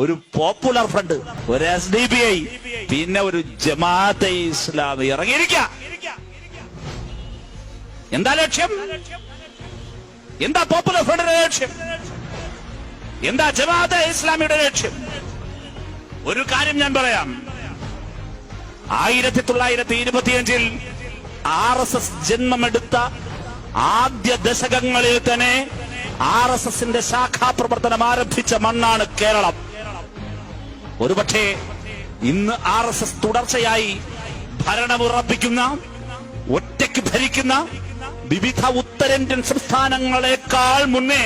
ഒരു popular front, ഒരു SDPI, പിന്നെ ഒരു ജമാഅത്തെ ഇസ്ലാമി ഇറങ്ങിയിരിക്കുക. എന്താ ലക്ഷ്യം? എന്താ പോപ്പുലർ ഫ്രണ്ടിന്റെ ലക്ഷ്യം? എന്താ ജമാഅത്തെ ഇസ്ലാമിയുടെ ലക്ഷ്യം? ഒരു കാര്യം ഞാൻ പറയാം. 1925 RSS ജന്മമെടുത്ത ആദ്യ ദശകങ്ങളിൽ തന്നെ RSSന്റെ ശാഖാപ്രവർത്തനം ആരംഭിച്ച മണ്ണാണ് കേരളം. ഒരുപക്ഷെ ഇന്ന് RSS തുടർച്ചയായി ഭരണമുറപ്പിക്കുന്ന, ഒറ്റയ്ക്ക് ഭരിക്കുന്ന വിവിധ ഉത്തരേന്ത്യൻ സംസ്ഥാനങ്ങളെക്കാൾ മുന്നേ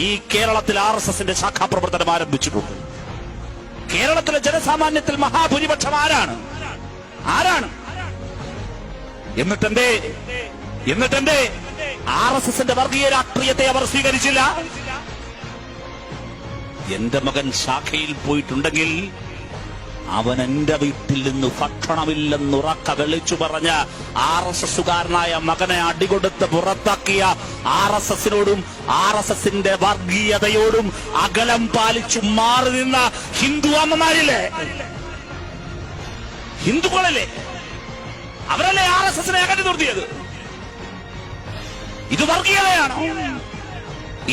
ഈ കേരളത്തിൽ RSSന്റെ ശാഖാപ്രവർത്തനം ആരംഭിച്ചിട്ടുണ്ട്. കേരളത്തിലെ ജനസാമാന്യത്തിൽ മഹാഭൂരിപക്ഷം ആരാണ്? എന്നിട്ടെന്തേ RSSന്റെ വർഗീയ രാഷ്ട്രീയത്തെ അവർ സ്വീകരിച്ചില്ല? എന്റെ മകൻ ശാഖയിൽ പോയിട്ടുണ്ടെങ്കിൽ അവൻ എന്റെ വീട്ടിൽ നിന്ന് ഭക്ഷണമില്ലെന്നുറക്ക വിളിച്ചു പറഞ്ഞ RSSകാരനായ മകനെ അടികൊടുത്ത് പുറത്താക്കിയ RSSനോടും RSSന്റെ വർഗീയതയോടും അകലം പാലിച്ചു മാറി നിന്ന ഹിന്ദു അമ്മമാരില്ലേ, ഹിന്ദുക്കളല്ലേ, അവരല്ലേ RSSനെ അകറ്റി നിർത്തിയത്? ഇത് വർഗീയതയാണോ?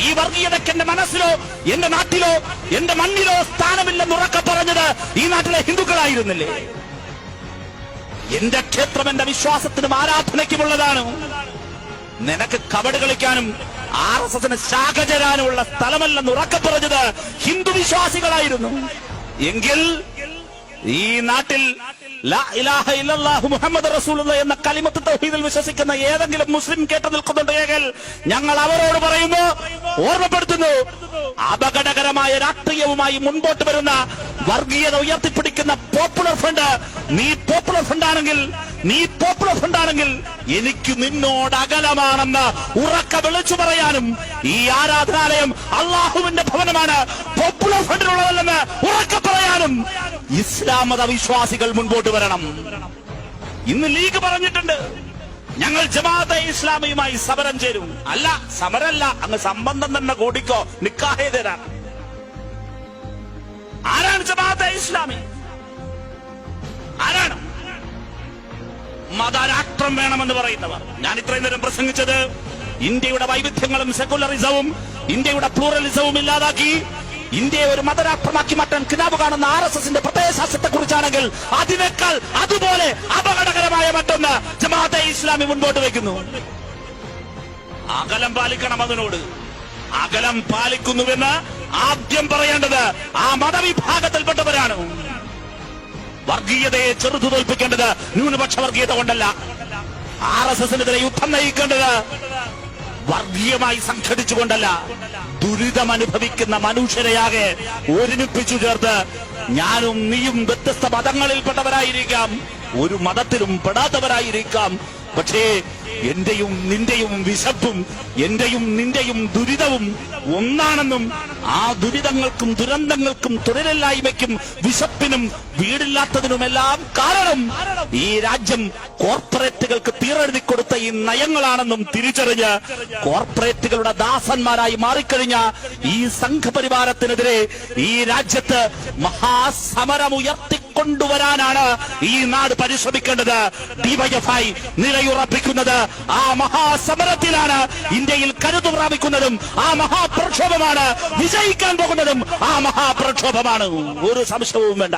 ഈ വർഗീയതയ്ക്ക് എന്റെ മനസ്സിലോ എന്റെ നാട്ടിലോ എന്റെ മണ്ണിലോ സ്ഥാനമില്ലെന്നുറക്കെ പറഞ്ഞത് ഈ നാട്ടിലെ ഹിന്ദുക്കളായിരുന്നില്ലേ? എന്റെ ക്ഷേത്രം എന്റെ വിശ്വാസത്തിനും ആരാധനയ്ക്കുമുള്ളതാണ്. നിനക്ക് കബഡി കളിക്കാനും RSSന് ശാഖ ചേരാനുമുള്ള സ്ഥലമല്ലെന്ന് ഉറക്കെ പറഞ്ഞത് ഹിന്ദു വിശ്വാസികളായിരുന്നു. എങ്കിൽ ഈ നാട്ടിൽ ലാ ഇലാഹ ഇല്ലല്ലാഹു മുഹമ്മദ് റസൂലുള്ളാഹി എന്ന കലിമത്ത് തൗഹീദിൽ വിശ്വസിക്കുന്ന ഏതെങ്കിലും മുസ്ലിം കേട്ടു നിൽക്കുന്നുണ്ടെങ്കിൽ ഞങ്ങൾ അവരോട് പറയുന്നു, ഓർമ്മപ്പെടുത്തുന്നു, അപകടകരമായ രാഷ്ട്രീയവുമായി മുൻപോട്ട് വരുന്ന വർഗീയത ഉയർത്തിപ്പിടിക്കുന്ന പോപ്പുലർ ഫ്രണ്ട്, നീ പോപ്പുലർ ഫ്രണ്ടാണെങ്കിൽ എനിക്ക് നിന്നോട് അകലമാണെന്ന് ഉറക്ക വിളിച്ചു പറയാനും, ഈ ആരാധനാലയം അള്ളാഹുവിന്റെ ഭവനമാണ്, പോപ്പുലർ ഫ്രണ്ടിനുള്ളതല്ലെന്ന് ഉറക്ക പറയാനും ഇസ്ലാം മത വിശ്വാസികൾ മുൻപോട്ട് വരണം. ഇന്ന് ലീഗ് പറഞ്ഞിട്ടുണ്ട്, ഞങ്ങൾ ജമാഅത്തെ ഇസ്ലാമിയുമായി സമരം ചേരും. അല്ല, സമരല്ല, അങ്ങ് സംബന്ധം തന്നെ കൂടിക്കോ, നിക്കാഹേ തരാം. ആരാണ് ജമാഅത്തെ ഇസ്ലാമി? ആരാണ്? മതരാഷ്ട്രം വേണമെന്ന് പറയുന്നവർ. ഞാൻ ഇത്രയും നേരം പ്രസംഗിച്ചത് ഇന്ത്യയുടെ വൈവിധ്യങ്ങളും സെക്കുലറിസവും ഇന്ത്യയുടെ പ്ലൂറലിസവും ഇല്ലാതാക്കി ഇന്ത്യയെ ഒരു മതരാഷ്ട്രമാക്കി മാറ്റാൻ കിനാബ് കാണുന്ന RSSന്റെ പ്രത്യയശാസ്ത്രത്തെ കുറിച്ചാണെങ്കിൽ അതിനേക്കാൾ അതുപോലെ അപകടകരമായ മറ്റൊന്ന് ജമാഅത്തെ ഇസ്ലാമി മുൻപോട്ട് വയ്ക്കുന്നു. അകലം പാലിക്കണം. അതിനോട് അകലം പാലിക്കുന്നുവെന്ന് ആദ്യം പറയേണ്ടത് ആ മതവിഭാഗത്തിൽപ്പെട്ടവരാണ്. വർഗീയതയെ ചെറുതു തോൽപ്പിക്കേണ്ടത് ന്യൂനപക്ഷ വർഗീയത കൊണ്ടല്ല. RSSനെതിരെ യുദ്ധം നയിക്കേണ്ടത് വർഗീയമായി സംഘടിച്ചുകൊണ്ടല്ല, ദുരിതമനുഭവിക്കുന്ന മനുഷ്യരെയാകെ ഒരുമിപ്പിച്ചു ചേർത്ത് ഞാനും നീയും വ്യത്യസ്ത മതങ്ങളിൽപ്പെട്ടവരായിരിക്കാം, ഒരു മതത്തിലും പെടാത്തവരായിരിക്കാം, പക്ഷേ എന്റെയും നിന്റെയും വിശപ്പും എന്റെയും നിന്റെയും ദുരിതവും ഒന്നാണെന്നും ആ ദുരിതങ്ങൾക്കും ദുരന്തങ്ങൾക്കും തൊഴിലില്ലായ്മയ്ക്കും വിശപ്പിനും വീടില്ലാത്തതിനുമെല്ലാം കാരണം ഈ രാജ്യം കോർപ്പറേറ്റുകൾക്ക് തീരെഴുതി കൊടുത്ത ഈ നയങ്ങളാണെന്നും തിരിച്ചറിഞ്ഞ് കോർപ്പറേറ്റുകളുടെ ദാസന്മാരായി മാറിക്കഴിഞ്ഞ ഈ സംഘപരിവാരത്തിനെതിരെ ഈ രാജ്യത്ത് മഹാസമരം ഉയർത്തിക്കൊണ്ടുവരാനാണ് ഈ നാട് പരിശ്രമിക്കേണ്ടത്. DYFI നിലയുറപ്പിക്കുന്നത് ആ മഹാസമരത്തിലാണ്. ഇന്ത്യയിൽ കരുതു പ്രാപിക്കുന്നതും ആ മഹാപ്രക്ഷോഭമാണ്, വിജയിക്കാൻ പോകുന്നതും ആ മഹാപ്രക്ഷോഭമാണ്. ഒരു സംശയവും വേണ്ട.